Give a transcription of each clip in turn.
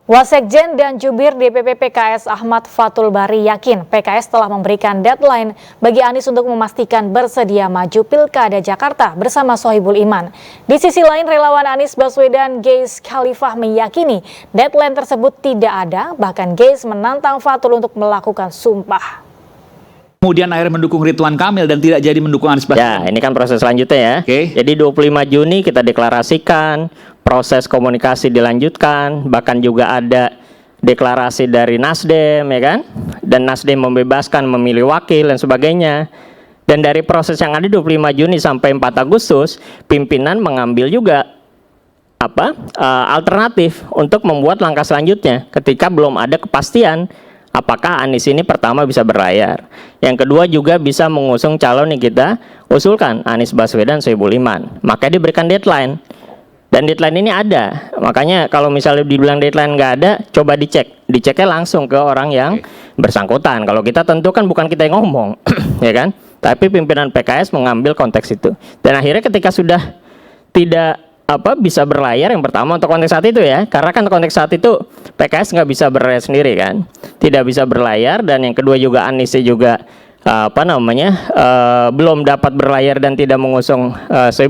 Wasekjen dan Jubir DPP PKS Ahmad Fathul Bari yakin PKS telah memberikan deadline bagi Anies untuk memastikan bersedia maju Pilkada Jakarta bersama Sohibul Iman. Di sisi lain, relawan Anies Baswedan Geis Khalifah meyakini deadline tersebut tidak ada, bahkan Geis menantang Fathul untuk melakukan sumpah. Kemudian akhirnya mendukung Ridwan Kamil dan tidak jadi mendukung Anies Baswedan. Ya, ini kan proses selanjutnya ya. Jadi 25 Juni kita deklarasikan, proses komunikasi dilanjutkan, bahkan juga ada deklarasi dari Nasdem, ya kan? Dan Nasdem membebaskan memilih wakil dan sebagainya. Dan dari proses yang ada 25 Juni sampai 4 Agustus, pimpinan mengambil juga alternatif untuk membuat langkah selanjutnya ketika belum ada kepastian apakah Anies ini pertama bisa berlayar. Yang kedua juga bisa mengusung calon yang kita usulkan, Anies Baswedan, Sohibul Iman. Maka diberikan deadline. Dan deadline ini ada. Makanya kalau misalnya dibilang deadline nggak ada, coba dicek. Diceknya langsung ke orang yang bersangkutan. Kalau kita tentu kan bukan kita yang ngomong, ya kan? Tapi pimpinan PKS mengambil konteks itu. Dan akhirnya ketika sudah tidak bisa berlayar, yang pertama untuk konteks saat itu ya, karena kan konteks saat itu PKS nggak bisa berlayar sendiri kan, tidak bisa berlayar. Dan yang kedua juga Aniesnya juga belum dapat berlayar dan tidak mengusung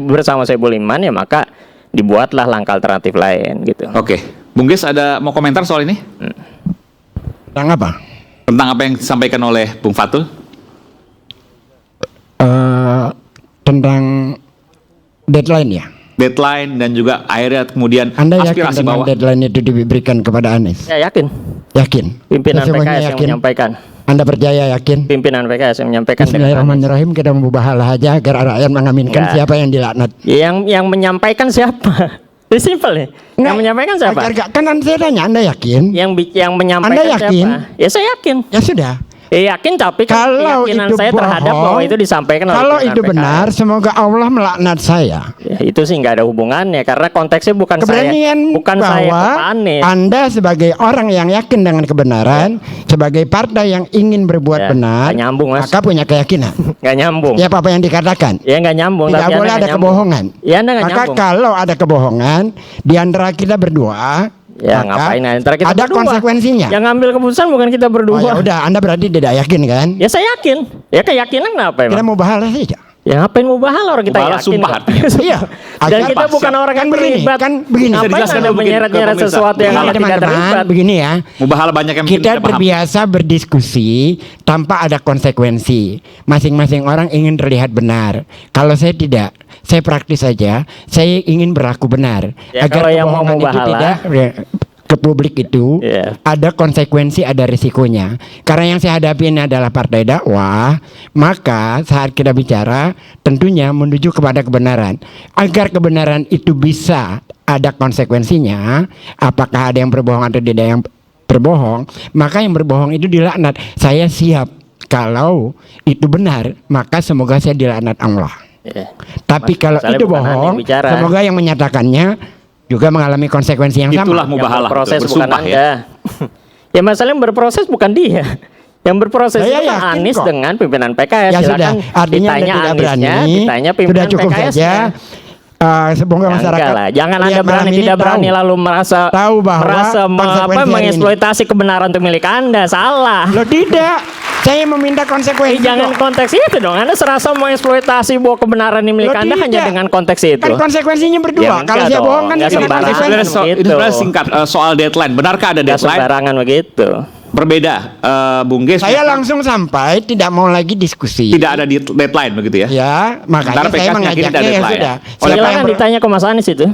bersama Sohibul Iman, ya maka dibuatlah langkah alternatif lain gitu. Oke, Bung Geis ada mau komentar soal ini? Tentang apa? Tentang apa yang disampaikan oleh Bung Fathul? Tentang deadline ya. Deadline dan juga akhirnya kemudian Anda yakin aspirasi tentang bawah. deadline itu diberikan kepada Anies? Ya yakin. Yakin. Pimpinan Semuanya PKS yang yakin? menyampaikan. Anda percaya yakin? Pimpinan PKS yang menyampaikan. Bismillahirrahmanirrahim, kita membahalah aja agar rakyat mengaminkan siapa yang dilaknat. Yang menyampaikan siapa? Ini simpel nih. Yang menyampaikan siapa? Kan saya tanya, Anda yakin? Yang menyampaikan Anda yakin? siapa? Ya saya yakin. Ya sudah. Yakin, tapi kan Kalau keyakinan itu saya terhadap bohong, bahwa itu disampaikan oleh kalau pimpinan itu PKS. benar, semoga Allah melaknat saya. Ya, itu sih nggak ada hubungannya karena konteksnya bukan Keberanian saya bahwa ke Anies. Anda sebagai orang yang yakin dengan kebenaran, sebagai partai yang ingin berbuat benar, nggak nyambung, Mas. maka punya keyakinan. Nggak nyambung. Ya apa yang dikatakan? Ya nggak nyambung. Tidak tapi boleh Anda ada nggak kebohongan. Ya Anda nggak Maka nyambung. kalau ada kebohongan di antara kita berdua, Ya maka ngapain antara kita ada berdua? konsekuensinya. Yang ngambil keputusan bukan kita berdua. Oh, ya udah, Anda berarti tidak yakin kan? Ya saya yakin. Ya keyakinan kenapa Kita emang? mau bahala saja. Ya ngapain mau bahala orang kita Mubahalah yakin sumpah kok. artinya. Iya. Dan Agar kita bukan orang kan yang begini, terlibat. kan begini. Bisa Ngapain dijelaskan Anda dulu mungkin ke menyeret-nyeret pemirsa. sesuatu yang Begini, tidak teman-teman, terlibat? begini ya. Mubahalah banyak yang mungkin Kita tidak paham. terbiasa berdiskusi tanpa ada konsekuensi. Masing-masing orang ingin terlihat benar. Kalau saya tidak, saya praktis saja. Saya ingin berlaku benar. Ya, agar kalau yang mau kebohongan itu mubahalah, tidak ke publik itu ada konsekuensi, ada risikonya. Karena yang saya hadapi ini adalah partai dakwah, maka saat kita bicara tentunya menuju kepada kebenaran. Agar kebenaran itu bisa ada konsekuensinya, apakah ada yang berbohong atau tidak yang berbohong, maka yang berbohong itu dilaknat. Saya siap kalau itu benar, maka semoga saya dilaknat Allah. Tapi kalau itu bohong, semoga yang menyatakannya juga mengalami konsekuensi yang sama. Itulah mubahalah. Yang berproses bukan bersumpah, Anda. Ya masalah yang berproses bukan dia. Yang berproses Saya itu yakin Anies kok. dengan pimpinan PKS. Ya sudah, Silakan artinya Anda ditanya tidak Aniesnya, berani, ditanya sudah pimpinan cukup PKS. saja. Semoga Ya, masyarakat enggak lah. Jangan Anda lihat berani malam ini tidak berani tahu. lalu Tahu bahwa konsekuensi hari ini. mengeksploitasi kebenaran untuk milik Anda. Salah. Loh tidak, saya meminta konsekuensi. Jangan kok. konteks itu dong. Anda serasa mengeksploitasi bahwa kebenaran yang milik Loh, Anda hanya tidak. dengan konteks itu. Kan konsekuensinya berdua. Ya, Kalau enggak saya dong, bohong kan enggak saya kena sembarangan. konsekuensi. Ini Begitu. sebenarnya singkat soal deadline. Benarkah ada Nggak deadline? sembarangan begitu. Berbeda, Bung Geis. Saya langsung sampai tidak mau lagi diskusi. tidak ada deadline begitu ya? Ya, makanya Sementara saya PKS yakin mengajaknya tidak ada ya deadline. sudah. Oleh Silakan ditanya ke Mas Anies itu.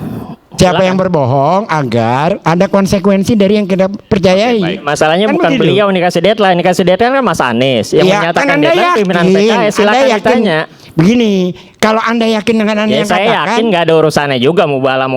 Siapa yang berbohong agar ada konsekuensi dari yang kita percayai. Oke, baik. Masalahnya Kan bukan begitu. beliau yang dikasih deadline kan Mas Anies yang Ya, menyatakan kan Anda deadline pimpinan yakin. PKS. Silakan Anda yakin. ditanya. Begini, kalau Anda yakin dengan Anda Ya yang saya katakan, yakin nggak ada urusannya juga mubahalah